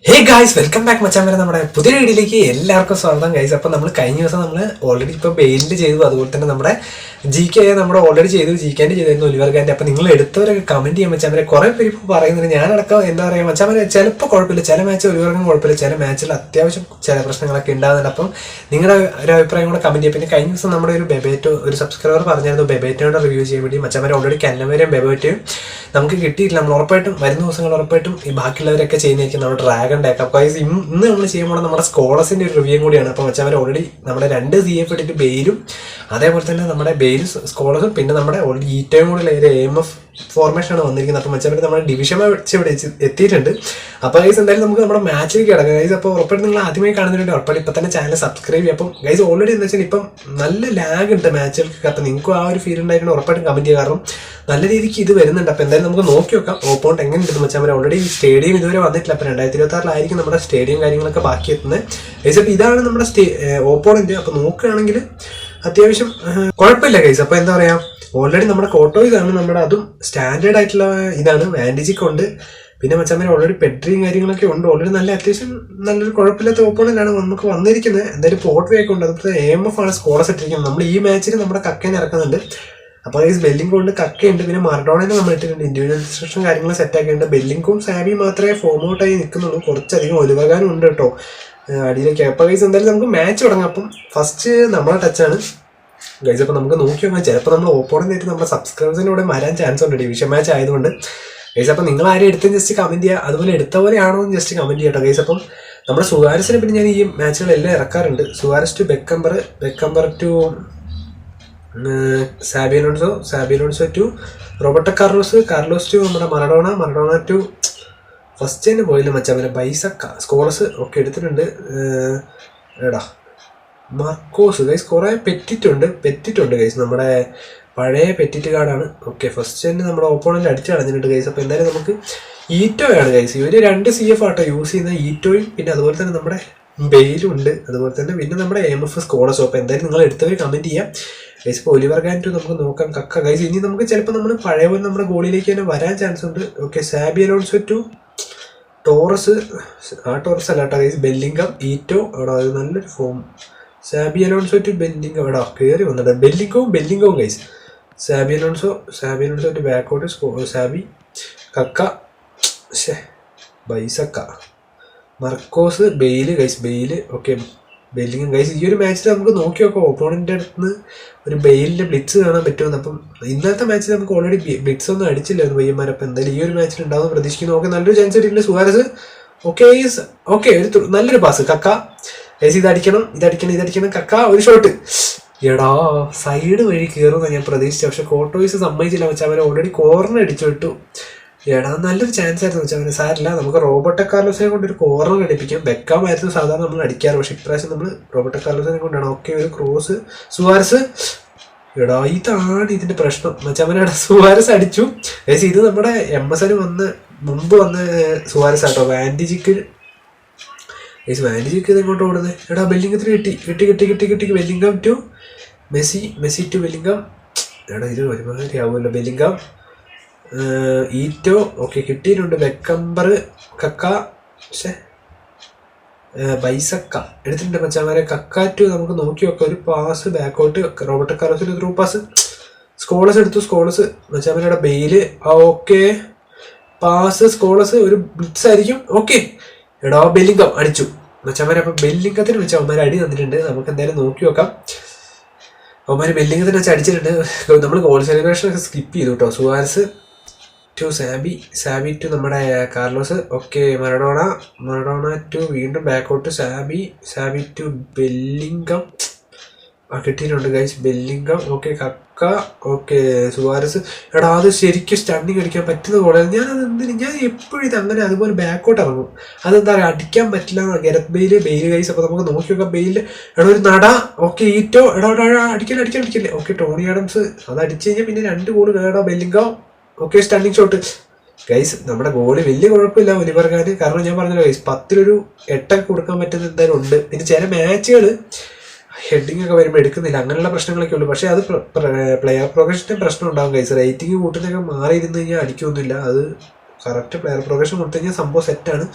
Hey guys, welcome back മച്ചാൻ വരെ നമ്മുടെ പുതിയ വീഡിയോയിലേക്ക് എല്ലാവർക്കും സ്വാഗതം ഗൈസ്. അപ്പോൾ നമ്മൾ കഴിഞ്ഞ ദിവസം നമ്മൾ ഓൾറെഡി ഇപ്പോൾ ബെയിലിൽ ചെയ്തു, അതുപോലെ തന്നെ നമ്മുടെ GK നമ്മൾ ഓൾറെഡി ചെയ്തു, GK-ൻ്റെ ചെയ്തിരുന്നു, ഒലിവർ ഗാൻ്റെ. അപ്പോൾ നിങ്ങൾ എടുത്തവരൊക്കെ കമൻറ്റ് ചെയ്യാൻ മച്ചാൻ വരെ കുറേ പേര് ഇപ്പോൾ പറയുന്നത് ഞാനടക്കം എന്താ പറയുക മച്ചാൻ വരെ ചിലപ്പോൾ കുഴപ്പമില്ല, ചില മാച്ച് ഒലിവർക്കും കുഴപ്പമില്ല, ചില മാച്ചിൽ അത്യാവശ്യം ചില പ്രശ്നങ്ങളൊക്കെ ഉണ്ടാകുന്നുണ്ട്. അപ്പം നിങ്ങളുടെ ഒരു അഭിപ്രായം കൂടെ കമൻറ്റ് ചെയ്യുക. പിന്നെ കഴിഞ്ഞ ദിവസം നമ്മുടെ ഒരു ബെബേറ്റോ ഒരു സബ്സ്ക്രൈബർ പറഞ്ഞായിരുന്നു ബെബേറ്റോയുടെ റിവ്യൂ ചെയ്യാൻ വേണ്ടി. മച്ചാൻ വരെ ഓൾറെഡി കന്നവരെയും ബെബേറ്റയും നമുക്ക് കിട്ടിയിട്ടില്ല. നമ്മൾ ഉറപ്പായിട്ടും വരുന്ന ദിവസങ്ങൾ ഉറപ്പായിട്ടും ഈ ബാക്കിയുള്ളവരൊക്കെ ചെയ്യുന്നതായിരിക്കും. നമ്മുടെ ഡ്രാഗൺ ഡേക്ക് അപ്പോൾ ഇന്ന് നമ്മൾ ചെയ്യുമ്പോൾ നമ്മുടെ സ്കോളേഴ്സിൻ്റെ ഒരു റിവ്യൂ കൂടിയാണ്. അപ്പോൾ വെച്ചാൽ ഓൾറെഡി നമ്മുടെ 2 CF ഇട്ടിട്ട് ബെയിലും അതേപോലെ തന്നെ നമ്മുടെ ബെയിലും സ്കോളേഴ്സും പിന്നെ നമ്മുടെ ഓൾറെഡി ഏറ്റവും കൂടുതൽ AMF ഫോർമേഷനാണ് വന്നിരിക്കുന്നത്. അപ്പോൾ വെച്ചാൽ നമ്മുടെ ഡിവിഷൻ മാച്ച് ഇവിടെ എത്തിയിട്ടുണ്ട്. അപ്പോൾ ഗൈസ് എന്തായാലും നമുക്ക് നമ്മുടെ മാച്ചിലേക്ക് കിടക്കാം ഗൈസ്. അപ്പോൾ ഉറപ്പായിട്ട് നിങ്ങൾ ആദ്യമായി കാണുന്നതിനുണ്ട് ഉറപ്പായിട്ട് ഇപ്പം തന്നെ ചാനൽ സബ്സ്ക്രൈബ് ചെയ്യും. അപ്പം ഗൈസ് ഓൾറെഡി എന്താ വെച്ചാൽ ഇപ്പം നല്ല ലാഗ് ഉണ്ട് മാച്ചുകൾക്ക്. അപ്പം നിങ്ങൾക്കും ആ ഒരു ഫീൽ ഉണ്ടായിരുന്നു ഉറപ്പായിട്ടും കമൻറ്റ് ചെയ്യുക, കാരണം നല്ല രീതിക്ക് ഇത് വരുന്നുണ്ട്. അപ്പോൾ എന്തായാലും നമുക്ക് നോക്കി നോക്കാം ഓപ്പോണ്ട് എങ്ങനെ ഉണ്ടെന്ന് വെച്ചാൽ അവർ ഓൾറെഡി സ്റ്റേഡിയം ഇതുവരെ വന്നിട്ടില്ല. അപ്പോൾ 2026 നമ്മുടെ സ്റ്റേഡിയം കാര്യങ്ങളൊക്കെ ബാക്കി എത്തുന്നത് ഗൈസ്. അപ്പോൾ ഇതാണ് നമ്മുടെ ഓപ്പോണന്റ്. അപ്പോൾ നോക്കുകയാണെങ്കിൽ അത്യാവശ്യം കുഴപ്പമില്ല ഗൈസ്. അപ്പോൾ എന്താ പറയുക, ഓൾറെഡി നമ്മുടെ കോട്ടോ ഇതാണ് നമ്മുടെ, അതും സ്റ്റാൻഡേർഡ് ആയിട്ടുള്ള ഇതാണ്. വാൻഡിജിക്ക് ഉണ്ട്, പിന്നെ മച്ചാൻ ഓൾറെഡി പെഡ്രിയും കാര്യങ്ങളൊക്കെ ഉണ്ട്. ഓൾറെഡി നല്ല അത്യാവശ്യം നല്ലൊരു കുഴപ്പമില്ലാത്ത ഓപ്പോണന്റാണ് നമുക്ക് വന്നിരിക്കുന്നത്. എന്തായാലും പോർട്ട് വേക്ക് ഉണ്ട്, അതുപോലെ AMF ആണ് സ്കോളേഴ്സ് ഇട്ടിരിക്കുന്നത്. നമ്മൾ ഈ മാച്ചിൽ നമ്മുടെ കക്കേനെ ഇറക്കുന്നുണ്ട്. അപ്പോൾ ഈ ബെല്ലിംഗ് കൊണ്ട് കക്കയുണ്ട്, പിന്നെ മറഡോണനെ നമ്മൾ ഇട്ടിട്ടുണ്ട്. ഇൻഡിവിജ്വൽ ഇൻസ്ട്രക്ഷൻ കാര്യങ്ങൾ സെറ്റ് ആക്കിയിട്ടുണ്ട്. ബെല്ലിംഗും സാബിയും മാത്രമേ ഫോം ഔട്ടായി നിൽക്കുന്നുള്ളൂ, കുറച്ചധികം ഒലിവകാനും ഉണ്ട് കേട്ടോ അടിയിലേക്ക്. അപ്പോൾ ഗൈസ് എന്തായാലും നമുക്ക് മാച്ച് തുടങ്ങാം. അപ്പം ഫസ്റ്റ് നമ്മളെ ടച്ചാണ് ഗൈസ്. അപ്പോൾ നമുക്ക് നോക്കി നോക്കാം, ചിലപ്പോൾ നമ്മൾ ഓപ്പോണൻ്റായിട്ട് നമ്മുടെ സബ്സ്ക്രൈബേഴ്സിനൂടെ വരാൻ ചാൻസ് ഉണ്ട് ഡിവിഷൻ മാച്ച് ആയതുകൊണ്ട് ഗൈസ്. അപ്പോൾ നിങ്ങൾ ആരും എടുത്തും ജസ്റ്റ് കമൻറ്റ് ചെയ്യുക, അതുപോലെ എടുത്ത പോലെയാണോ എന്ന് ജസ്റ്റ് കമൻറ്റ് ചെയ്യട്ടോ ഗൈസ്. അപ്പം നമ്മുടെ സുവാരസിനെ പിന്നെ ഞാൻ ഈ മാച്ചുകളെല്ലാം ഇറക്കാറുണ്ട്. Suarez to Beckenbauer to Xabi Alonso to Roberto Carlos to നമ്മുടെ മറഡോണ ടു ഫസ്റ്റ് തന്നെ പോയില്ല മച്ചാൻ വരെ ബൈസക്ക സ്കോളേഴ്സ് ഒക്കെ എടുത്തിട്ടുണ്ട്. എടാ മാർക്കോസ് ഗൈസ് കുറേ പെറ്റിട്ടുണ്ട് ഗൈസ്, നമ്മുടെ പഴയ പെറ്റിറ്റ് കാർഡാണ്. ഓക്കെ, ഫസ്റ്റ് തന്നെ നമ്മുടെ ഓപ്പോണൻ്റ് അടിച്ച് കളഞ്ഞിട്ടുണ്ട് ഗൈസ്. അപ്പോൾ എന്തായാലും നമുക്ക് ഈറ്റോയാണ് ഗൈസ്. ഇവർ 2 CF ആട്ടോ യൂസ് ചെയ്യുന്ന, ഈറ്റോയും പിന്നെ അതുപോലെ തന്നെ നമ്മുടെ ബെയിലും ഉണ്ട്, അതുപോലെ തന്നെ പിന്നെ നമ്മുടെ AMF സ്കോളേഴ്സും. അപ്പോൾ എന്തായാലും നിങ്ങൾ എടുത്തവർ കമൻറ്റ് ചെയ്യാം ഗൈസ്. ഇപ്പോൾ ഒലിവർ ഗാൻ ടു നമുക്ക് നോക്കാം കക്ക ഗൈസ്. ഇനി നമുക്ക് ചിലപ്പോൾ നമ്മൾ പഴയ പോലെ നമ്മുടെ ഗോളിലേക്ക് തന്നെ വരാൻ ചാൻസ് ഉണ്ട്. Okay, Xabi Alonso to Torres അല്ല കേട്ടോ ഗൈസ്. ബെല്ലിംഗം ഈറ്റോ അവിടെ നല്ലൊരു form. Xabi Alonso to Bellingham എടാ കയറി വന്നിട്ട് ബെല്ലിംഗവും ഗൈസ്. സാബി അലോൺസോ ടു ബാക്കോട്ട് സാബി കക്ക ബൈസക്ക Marcos Bale guys. Okay, Bellingham guys. ഈ ഒരു മാച്ചിൽ നമുക്ക് നോക്കി നോക്കാം ഓപ്പോണൻ്റെ അടുത്ത് നിന്ന് ഒരു ബെയിലിൻ്റെ ബ്ലിറ്റ്സ് കാണാൻ പറ്റുമെന്ന്. അപ്പം ഇന്നത്തെ മാച്ചിൽ നമുക്ക് ഓൾറെഡി ബ്ലിറ്റ്സ് ഒന്നും അടിച്ചില്ലായിരുന്നു പയ്യന്മാർ. അപ്പം എന്തായാലും ഈ ഒരു മാച്ചിൽ ഉണ്ടാവുന്ന പ്രതീക്ഷിക്കുന്നു. ഓക്കെ, നല്ലൊരു ചാൻസ് കിട്ടിയിട്ടുണ്ട് സുവാരസ്. ഓക്കെ ഒരു നല്ലൊരു പാസ് കക്ക ഗൈസ്. ഇതടിക്കണം കക്ക. ഒരു ഷോട്ട് എടാ സൈഡ് വഴി കയറുമെന്ന് ഞാൻ പ്രതീക്ഷിച്ചു, പക്ഷെ കോട്ടോയ്സ് സമ്മതിച്ചില്ല വെച്ചാൽ അവർ ഓൾറെഡി കോർണർ അടിച്ചു വിട്ടു. എടാ നല്ലൊരു ചാൻസ് ആയിരുന്നു വെച്ചാൽ അവന് സാരില്ല. നമുക്ക് റോബർട്ടോ കാർലോസിനെ കൊണ്ട് ഒരു കോർണർ അടിപ്പിക്കാം. ബെക്കാമായിരുന്നു സാധാരണ നമ്മൾ അടിക്കാറ്, പക്ഷെ ഇപ്രാവശ്യം നമ്മൾ റോബർട്ടോ കാർലോസിനെ കൊണ്ടാണ്. ഓക്കെ, ഒരു ക്രോസ് സുവാരസ്. എടാ ഇതാണ് ഇതിന്റെ പ്രശ്നം മച്ചാമനടാ. സുവാരസ് അടിച്ചു ഗൈസ്. ഇത് നമ്മുടെ MSN മുമ്പ് വന്ന സുവാരസ് ആട്ടോ. വാൻഡിജിക്ക് ഇത് ഇങ്ങോട്ട് ഓടുന്നത്. എടാ ബെല്ലിംഗത്തിന് കിട്ടി Bellingham to Messi to Bellingham. എടാ ഇത് ഒരുമാതിരി ആവുമല്ലോ. ബെല്ലിംഗം ഈറ്റോ ഓക്കെ കിട്ടിയിട്ടുണ്ട്. ബെക്കംബർ കക്ക ബൈസക്ക എടുത്തിട്ടുണ്ട് മച്ചാമാരെ. കക്ക ടു നമുക്ക് നോക്കി നോക്കാം. ഒരു പാസ് ബാക്കോട്ട് റോബർട്ടോ കാർലോസിന് ത്രൂ പാസ്. സ്കോളേഴ്സ് മച്ചാമാരുടെ ബെയില്. ഓക്കെ, പാസ് സ്കോളേഴ്സ് ഒരു ബ്ലിറ്റ്സ് ആയിരിക്കും. ഓക്കെ, എടാ ബെല്ലിംഗം അടിച്ചു മച്ചാമാരെ. അപ്പം ബെല്ലിംഗത്തിന് വെച്ച് അവന്മാർ അടി തന്നിട്ടുണ്ട്. നമുക്ക് എന്തായാലും നോക്കി നോക്കാം. അവന്മാർ ബെല്ലിംഗത്തിന് വെച്ച് അടിച്ചിട്ടുണ്ട്. നമ്മൾ ഗോൾ സെലിബ്രേഷൻ ഒക്കെ സ്കിപ്പ് ചെയ്തു കേട്ടോ. സുവാരസ് ടു സാബി ടു നമ്മുടെ കാർലോസ്. ഓക്കെ, മറഡോണ ടു വീണ്ടും ബാക്കോട്ട് സാബി ടു ബെല്ലിംഗം കിട്ടിയിട്ടുണ്ട് ഗൈസ്. ബെല്ലിംഗം ഓക്കെ കക്ക. Okay Suarez. എടാ അത് ശരിക്കും സ്റ്റണ്ണിങ് അടിക്കാൻ പറ്റുന്ന പോലെ ഞാൻ എപ്പോഴും ഇത് അങ്ങനെ അതുപോലെ ബാക്കോട്ട് ഇറങ്ങും. അതെന്താ പറയുക, അടിക്കാൻ പറ്റില്ല. ഗെരത്ത് ബെയിൽ ഗൈസ്. അപ്പോൾ നമുക്ക് നോക്കി നോക്കാം. ബെയില് എടാ ഒരു നട. ഓക്കെ ഈറ്റോ എടാ അടിക്കല്ലേ. ഓക്കെ ടോണി ആഡംസ് അത് അടിച്ചു കഴിഞ്ഞാൽ പിന്നെ 2 ഗോൾ കേടാ. Bellingham okay stunning shot guys. നമ്മുടെ ഗോള് വലിയ കുഴപ്പമില്ല ഒലിവർ ഗാൻ, കാരണം ഞാൻ പറഞ്ഞല്ലോ ഗൈസ് 10 8 കൊടുക്കാൻ പറ്റുന്ന എന്തായാലും ഉണ്ട്. പിന്നെ ചില മാച്ചുകൾ ഹെഡിങ് ഒക്കെ വരുമ്പോൾ എടുക്കുന്നില്ല, അങ്ങനെയുള്ള പ്രശ്നങ്ങളൊക്കെ ഉള്ളൂ. പക്ഷേ അത് പ്ലെയർ പ്രോഗ്രഷൻ്റെ പ്രശ്നം ഉണ്ടാകും ഗൈസ്. റേറ്റിംഗ് കൂട്ടുന്നതൊക്കെ മാറിയിരുന്നു കഴിഞ്ഞാൽ അടിക്കൊന്നുമില്ല. അത് കറക്റ്റ് പ്ലെയർ പ്രോഗ്രഷൻ കൊടുത്തു കഴിഞ്ഞാൽ സംഭവം സെറ്റാണ്.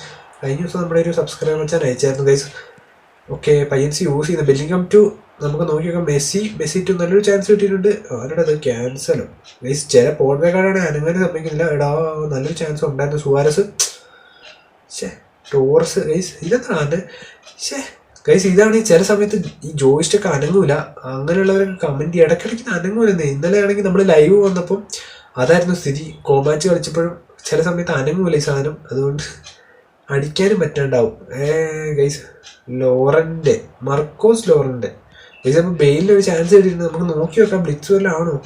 കഴിഞ്ഞ ദിവസം നമ്മുടെ ഒരു സബ്സ്ക്രൈബർ വെച്ചാൽ അയച്ചായിരുന്നു ഗൈസ്. ഓക്കെ, പയ്യൻസ് യൂസ് ചെയ്യുന്നത് ബെല്ലിംഗം ടു നമുക്ക് നോക്കിയൊക്കെ മെസ്സി ടു നല്ലൊരു ചാൻസ് കിട്ടിയിട്ടുണ്ട്. ആരുടെ അത് ക്യാൻസലും ഗൈസ്. ചില പോൾബേക്കാരാണ് അനങ്ങനെ സമ്മതിക്കുന്നില്ല. എടാ നല്ലൊരു ചാൻസ് ഉണ്ടായിരുന്നു. Suarez Torres guys. ഇതെന്താണ് ഗൈസ്? ഇതാണ് ചില സമയത്ത് ഈ ജോയിസ്റ്റൊക്കെ അനങ്ങൂല. അങ്ങനെയുള്ളവരൊക്കെ കമൻറ്റ് ഇടയ്ക്കിടയ്ക്ക് അനങ്ങൂലെന്നേ. ഇന്നലെ ആണെങ്കിൽ നമ്മൾ ലൈവ് വന്നപ്പം അതായിരുന്നു സ്ഥിതി. കോമാച്ച് കളിച്ചപ്പോഴും ചില സമയത്ത് അനങ്ങൂല ഈ സാധനം. അതുകൊണ്ട് അടിക്കാനും പറ്റാണ്ടാവും. ഗൈസ് മർക്കോസ് ലോറൻ്റെ ഗൈസ്. അപ്പോൾ ബെയിലിനൊരു ചാൻസ് കിട്ടിയിരുന്നു. നമുക്ക് നോക്കി വെക്കാം ബ്ലിറ്റ്സ് വല്ലതും ആണോ.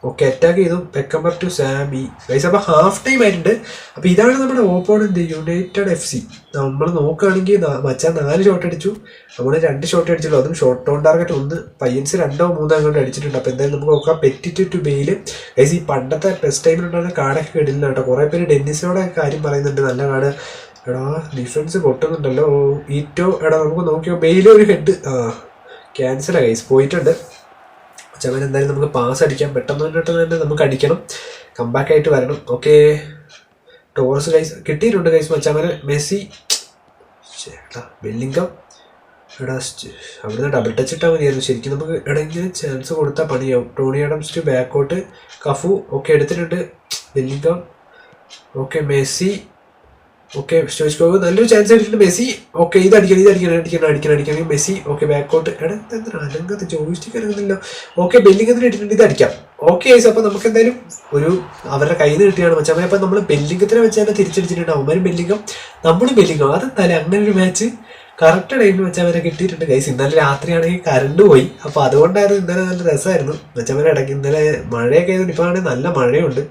ഓക്കെ, അറ്റാക്ക് ചെയ്തു. പെക്കമ്പർ ടു സാബി ഗൈസ്. അപ്പോൾ ഹാഫ് ടൈം ആയിട്ടുണ്ട്. അപ്പോൾ ഇതാണ് നമ്മുടെ ഓപ്പോണന്റ് യുണൈറ്റഡ് FC. നമ്മൾ നോക്കുകയാണെങ്കിൽ മച്ചാൻ 4 ഷോട്ട് അടിച്ചു, നമ്മൾ 2 ഷോട്ട് അടിച്ചുള്ളൂ. അതും ഷോട്ട് ഓൺ ടാർഗറ്റ് 1. പയ്യൻസ് 2 or 3 അങ്ങോട്ട് അടിച്ചിട്ടുണ്ട്. അപ്പോൾ എന്തായാലും നമുക്ക് നോക്കാം. Petit to Bale guys. ഈ പണ്ടത്തെ ടെസ്റ്റ് ടൈമിലുണ്ടാകുന്ന കാർഡൊക്കെ ഇടില്ല കേട്ടോ. കുറേ പേര് ഡെന്നിസിനോടെ കാര്യം പറയുന്നുണ്ട്. നല്ല കാർഡ്. എടാ ഡിഫൻസ് പൊട്ടുന്നുണ്ടല്ലോ. ഈറ്റോ എടാ നമുക്ക് നോക്കിയോ. ബെയില് ഒരു ഹെഡ് ക്യാൻസലാണ് ഗൈസ്, പോയിട്ടുണ്ട്. ചവൻ എന്തായാലും നമുക്ക് പാസ് അടിക്കാം. പെട്ടെന്ന് തന്നെ നമുക്ക് അടിക്കണം. കംബാക്ക് ആയിട്ട് വരണം. ഓക്കെ, ടോറസ് ഗൈസ് കിട്ടിയിട്ടുണ്ട് ഗൈസ്. മച്ചാമനെ മെസ്സി ബെല്ലിംഗം എടാ അവിടുന്ന് ഡബിൾ ടച്ച് ഇട്ടാൽ മതിയായിരുന്നു ശരിക്കും. നമുക്ക് ഇങ്ങനെ ചാൻസ് കൊടുത്താൽ പണിയാവും. ടോണി ആഡംസ് ടു ബാക്കോട്ട് കഫു. ഓക്കെ, എടുത്തിട്ടുണ്ട്. Bellingham. Okay, Messi. Okay, Stoichkov നല്ലൊരു ചാൻസ് എടുത്തിട്ടുണ്ട്. മെസ്സി. ഓക്കെ, ഇത് അടിക്കണം മെസ്സി. ഓക്കെ, ബാക്കോട്ട്. എടാ എന്താ അനങ്ങാത്ത ജോയിസ്റ്റിക്ക് അനങ്ങുന്നില്ലോ. ഓക്കെ, ബെല്ലിംഗത്തിന് ഇട്ടിട്ടുണ്ട്. ഇത് അടിക്കാം. ഓക്കെ ഗൈസ്, അപ്പോൾ നമുക്ക് എന്തായാലും അവരുടെ കയ്യിൽ നിന്ന് കിട്ടിയാണ് മച്ചാൻ. അപ്പോൾ നമ്മൾ ബെല്ലിംഗത്തിനെ വെച്ച് തന്നെ തിരിച്ചടിച്ചിട്ടുണ്ട്. അവന്മാരും നമ്മളും ബെല്ലിംഗം. അതെന്തായാലും അങ്ങനെ ഒരു മാച്ച് കറക്റ്റ് ടൈമിൽ മച്ചാൻ കിട്ടിയിട്ടുണ്ട് ഗൈസ്. ഇന്നലെ രാത്രിയാണെങ്കിൽ കറണ്ട് പോയി. അപ്പോൾ അതുകൊണ്ടായിരുന്നു ഇന്നലെ നല്ല രസമായിരുന്നു മച്ചാൻ. ഇടയ്ക്ക് ഇന്നലെ മഴയൊക്കെ ആയതുകൊണ്ട് ഇപ്പോൾ ആണെങ്കിൽ നല്ല മഴയുണ്ട്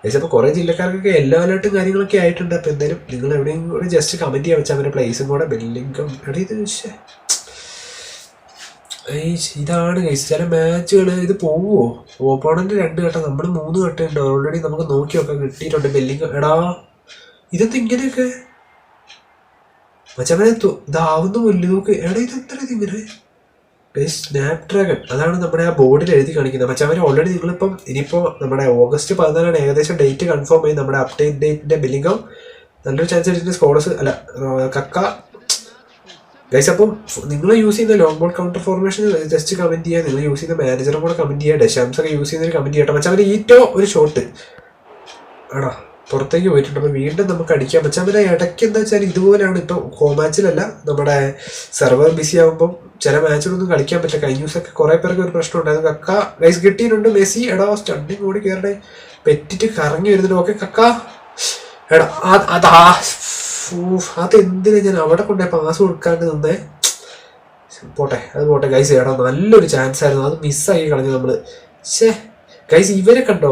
ഗൈസ്. അപ്പോൾ കുറേ ജില്ലക്കാർക്കൊക്കെ യെല്ലോ അലേർട്ടും കാര്യങ്ങളൊക്കെ ആയിട്ടുണ്ട്. അപ്പോൾ എന്തായാലും നിങ്ങൾ എവിടെയും കൂടെ ജസ്റ്റ് കമൻറ്റ് ചെയ്യാൻ വെച്ചാൽ അവരുടെ പ്ലേസും കൂടെ ബെല്ലിംഗം. ഇത് ഇതാണ് ഗൈസ്. ചില മാച്ചുകൾ ഇത് പോവുമോ? ഓപ്പോണന്റ് 2 ഘട്ടം, നമ്മൾ 3 ഘട്ടം ഉണ്ട് ഓൾറെഡി. നമുക്ക് നോക്കി നോക്കാം. കിട്ടിയിട്ടുണ്ട് ബെല്ലിംഗം. എടാ ഇതെന്ത് ഇങ്ങനെയൊക്കെ മച്ചവനെ ഇതാവുന്നു മുല്ലു നോക്ക്. എടാ ഇതെത്ര ഇതിങ്ങനെ സ്നാപ് ഡ്രാഗൺ. അതാണ് നമ്മുടെ ആ ബോർഡിൽ എഴുതി കാണിക്കുന്നത് മച്ചവനെ. ഓൾറെഡി നിങ്ങളിപ്പം ഇനിയിപ്പോൾ നമ്മുടെ ഓഗസ്റ്റ് 14 ഏകദേശം ഡേറ്റ് കൺഫേം ആയി. നമ്മുടെ അപ്ഡേറ്റ് ഡേറ്റിൻ്റെ ബെല്ലിംഗം നല്ലൊരു ചാൻസ് എടുത്തിട്ട് സ്കോളേഴ്സ് അല്ല കക്ക ഗൈസ്. അപ്പം നിങ്ങൾ യൂസ് ചെയ്യുന്ന long ball counter formation just comment ചെയ്യുക. നിങ്ങൾ യൂസ് ചെയ്യുന്ന മാനേജറും കൂടെ കമൻറ്റ് ചെയ്യുക. ഡെഷാംസ് ഒക്കെ യൂസ് ചെയ്യുന്നൊരു കമൻറ്റ് ചെയ്യട്ടെ മച്ചാൻ. ഈറ്റോ ഒരു ഷോട്ട് ആടാ പുറത്തേക്ക് പോയിട്ടുണ്ട്. അപ്പോൾ വീണ്ടും നമുക്ക് അടിക്കാൻ പറ്റാൻ പിന്നെ ഇടയ്ക്ക് എന്താ വെച്ചാൽ ഇതുപോലെയാണ്. ഇപ്പം ഹോം മാച്ചിലല്ല, നമ്മുടെ സെർവർ ബിസി ആകുമ്പം ചില മാച്ചിലൊന്നും കളിക്കാൻ പറ്റില്ല. കഴിഞ്ഞ ദിവസമൊക്കെ കുറേ പേർക്ക് ഒരു പ്രശ്നം ഉണ്ടായിരുന്നു. കക്ക ഗൈസ് കിട്ടിയിട്ടുണ്ട്. മെസ്സി എടാ സ്റ്റണ്ടിങ് കൂടി കയറണേ. പെറ്റിട്ട് കറങ്ങി വരുന്നുണ്ട്. ഓക്കെ കക്ക എടാ അതെന്തിനാ ഞാൻ അവിടെ കൊണ്ടുപോയി പാസ് കൊടുക്കാണ്ട് നിന്നേ. പോട്ടെ ഗൈസ്. എടാ നല്ലൊരു ചാൻസ് ആയിരുന്നു, അത് മിസ്സാക്കി കളഞ്ഞു നമ്മൾ. ഗൈസ് ഇവരെ കണ്ടോ,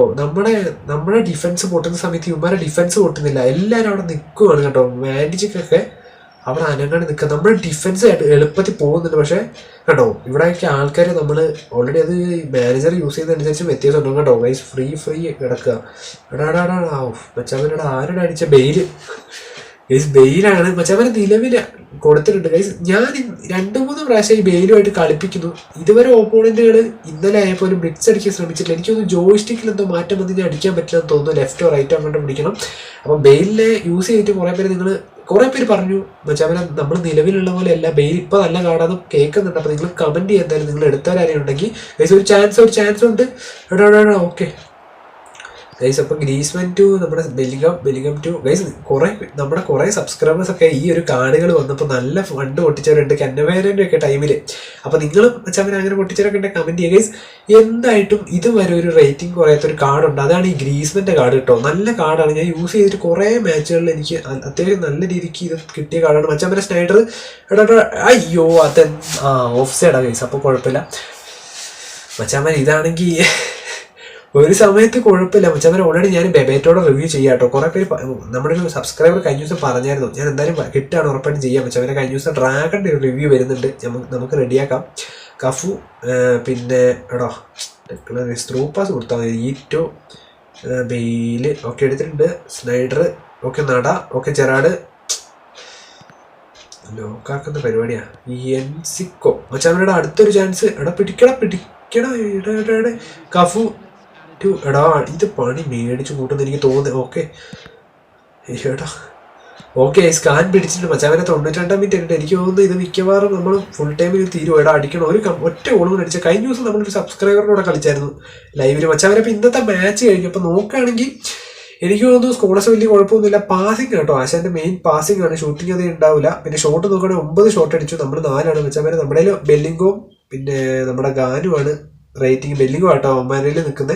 നമ്മുടെ ഡിഫൻസ് പൊട്ടുന്ന സമയത്ത് ഇവന്മാരെ ഡിഫൻസ് പൊട്ടുന്നില്ല. എല്ലാവരും അവിടെ നിൽക്കുവാണ് കേട്ടോ. മാൻഡിജിക്കൊക്കെ അവിടെ അനങ്ങാണ്ട് നിൽക്കുക. നമ്മുടെ ഡിഫൻസ് എളുപ്പത്തിൽ പോകുന്നുണ്ട്. പക്ഷേ കേട്ടോ ഇവിടെയൊക്കെ ആൾക്കാർ നമ്മൾ ഓൾറെഡി അത് മാനേജർ യൂസ് ചെയ്യുന്നതനുസരിച്ച് വ്യത്യാസം ഉണ്ടോ കേട്ടോ. ഗൈസ് ഫ്രീ കിടക്കുക. എടാ മച്ചാവനോട് ആരുടെ അടിച്ച ബെയില് ഗൈസ് ബെയിലാണ് മച്ചാവനെ നിലവിൽ കൊടുത്തിട്ടുണ്ട് ഗൈസ്. ഞാൻ 2-3 പ്രാവശ്യം ഈ ബെയിലുമായിട്ട് കളിപ്പിക്കുന്നു. ഇതുവരെ ഓപ്പോണന്റുകൾ ഇന്നലെ ആയപ്പോലും ബ്ലിറ്റ്സ് അടിക്കാൻ ശ്രമിച്ചിട്ടില്ല. എനിക്കൊന്ന് ജോയിസ്റ്റിക്കിൽ എന്തോ മാറ്റം വന്ന് ഞാൻ അടിക്കാൻ പറ്റില്ല എന്ന് തോന്നുന്നു. ലെഫ്റ്റോ റൈറ്റോ അങ്ങോട്ട് പിടിക്കണം. അപ്പം ബെയിലിനെ യൂസ് ചെയ്തിട്ട് കുറേ പേര് പറഞ്ഞു മച്ചാവനെ നമ്മൾ നിലവിലുള്ള പോലെ അല്ല, ബെയിൽ ഇപ്പോൾ നല്ല കാർഡാന്ന് കേൾക്കുന്നുണ്ട്. അപ്പോൾ നിങ്ങൾ കമൻറ്റ് ചെയ്യാൻ എന്തായാലും നിങ്ങൾ എടുത്തവരാരെയും ഉണ്ടെങ്കിൽ ഗൈസ് ഒരു ചാൻസ് ഉണ്ട്. എടാ ഓക്കെ ഗൈസ്. അപ്പോൾ ഗ്രീസ്മാൻ ടു നമ്മുടെ ബെല്ലിംഗം ടു ഗൈസ്. നമ്മുടെ കുറേ സബ്സ്ക്രൈബേഴ്സ് ഒക്കെ ഈ ഒരു കാർഡുകൾ വന്നപ്പോൾ നല്ല ഫണ്ട് പൊട്ടിച്ചവരുണ്ട് കന്നവേരൻ്റെ ഒക്കെ ടൈമിൽ. അപ്പോൾ നിങ്ങളും മച്ചാവൻ അങ്ങനെ പൊട്ടിച്ചവരൊക്കെ ഉണ്ടെങ്കിൽ കമൻറ്റ് ചെയ്യുക ഗൈസ്. എന്തായിട്ടും ഇതുവരെ ഒരു റേറ്റിംഗ് കുറയാത്തൊരു കാർഡുണ്ട്, അതാണ് ഈ ഗ്രീസ്മാൻ്റെ കാർഡ് കേട്ടോ. നല്ല കാർഡാണ്. ഞാൻ യൂസ് ചെയ്തിട്ട് കുറേ മാച്ചുകളിൽ എനിക്ക് അത്യാവശ്യം നല്ല രീതിക്ക് ഇത് കിട്ടിയ കാർഡാണ്. മച്ചാവൻ്റെ സ്നൈഡർ അയ്യോ ഓഫ് സൈഡാണ് ഗൈസ്. അപ്പോൾ കുഴപ്പമില്ല മച്ചാവൻ. ഇതാണെങ്കിൽ ഒരു സമയത്ത് കുഴപ്പമില്ല മച്ചാൻ. ഓൾറെഡി ഞാൻ ബെബേറ്റോടെ റിവ്യൂ ചെയ്യാം കേട്ടോ. കുറേ പേര് നമ്മുടെ ഒരു സബ്സ്ക്രൈബർ കഴിഞ്ഞ ദിവസം പറഞ്ഞായിരുന്നു, ഞാൻ എന്തായാലും കിട്ടാണ് ഉറപ്പായിട്ടും ചെയ്യാം മച്ചാൻ. കഴിഞ്ഞ ദിവസം ഡ്രാഗണിൻ്റെ ഒരു റിവ്യൂ വരുന്നുണ്ട്, നമുക്ക് റെഡിയാക്കാം. കഫു പിന്നെ എടോ സ്ത്രൂപ്പാസ് കൊടുത്താൽ മതി. ഈറ്റോ ബെയില് ഓക്കെ എടുത്തിട്ടുണ്ട്. Snyder okay. ഓക്കെ ജെറാഡ് ലോക്കാക്കുന്ന പരിപാടിയാണ്. ഈ എൻസിക്കോ മച്ചാവനോട് അടുത്തൊരു ചാൻസ്. പിടിക്കണ കഫു എടാ ഇത് പണി മേടിച്ചു കൂട്ടുന്ന എനിക്ക് തോന്നുന്നത്. ഓക്കെ എടാ ഓക്കെ സ്കാൻ പിടിച്ചിട്ട് മച്ചാവനെ 92 മിനിറ്റ് ഉണ്ട്. എനിക്ക് തോന്നുന്നു ഇത് മിക്കവാറും നമ്മൾ ഫുൾ ടൈമിൽ തീരുവ ഇടാ അടിക്കണം. ഒറ്റ ഗോളും അടിച്ച. കഴിഞ്ഞ ദിവസം നമ്മളൊരു സബ്സ്ക്രൈബറിനോടെ കളിച്ചായിരുന്നു ലൈവില് മച്ചാവനെ. ഇപ്പൊ ഇന്നത്തെ മാച്ച് കഴിഞ്ഞപ്പോൾ നോക്കുകയാണെങ്കിൽ എനിക്ക് തോന്നുന്നു സ്കോഡസ് വലിയ കുഴപ്പമൊന്നുമില്ല. പാസിംഗ് കേട്ടോ, ആശാന്റെ മെയിൻ പാസിംഗ് ആണ്, ഷൂട്ടിംഗ് അത് ഉണ്ടാവില്ല. പിന്നെ ഷോട്ട് നോക്കുകയാണെങ്കിൽ 9 ഷോട്ട് അടിച്ചു, നമ്മൾ 4 മച്ചാവനെ. നമ്മുടെ ബെല്ലിംഗും പിന്നെ നമ്മുടെ ഗാനുമാണ് റേറ്റിംഗ്. ബെല്ലിംഗും ആട്ടോ അവന്മാരിൽ നിൽക്കുന്നത്.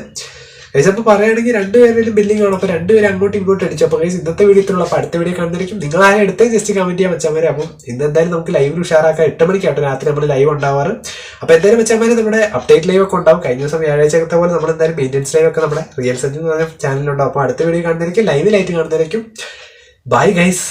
ഗൈസ് അപ്പോൾ പറയുകയാണെങ്കിൽ രണ്ടുപേരും ബില്ലിംഗ് ആണ്. അപ്പോൾ രണ്ടുപേരും അങ്ങോട്ടും ഇങ്ങോട്ടും അടിച്ചു. അപ്പോൾ ഗൈസ് ഇന്നത്തെ വീഡിയോത്തിലുള്ള അപ്പോൾ അടുത്ത വീഡിയോ കാണുന്നതായിരിക്കും. നിങ്ങൾ ആരും എടുത്തേ ജസ്റ്റ് കമന്റ് ചെയ്യാൻ വെച്ചാൽ. അപ്പം ഇന്ന് എന്തായാലും നമുക്ക് ലൈവിൽ ഉഷാറാക്കാം. 8 മണിക്കാട്ടോ രാത്രി നമ്മൾ ലൈവ് ഉണ്ടാവാറ്. അപ്പോൾ എന്തായാലും വെച്ചാൽ നമ്മുടെ അപ്ഡേറ്റ് ലൈവ് ഒക്കെ ഉണ്ടാവും. കഴിഞ്ഞ ദിവസം വ്യാഴാഴ്ചത്തെ പോലെ നമ്മൾ എന്തായാലും മെയിൻ്റെനൻസ് ലൈവ് ഒക്കെ നമ്മുടെ റിയൽ സഞ്ജു എന്ന് പറഞ്ഞ ചാനലിലുണ്ടാവും. അപ്പോൾ അടുത്ത വീഡിയോ കാണുന്നതായിരിക്കും, ലൈവിലായിട്ട് കാണുന്നതായിരിക്കും. Bye guys.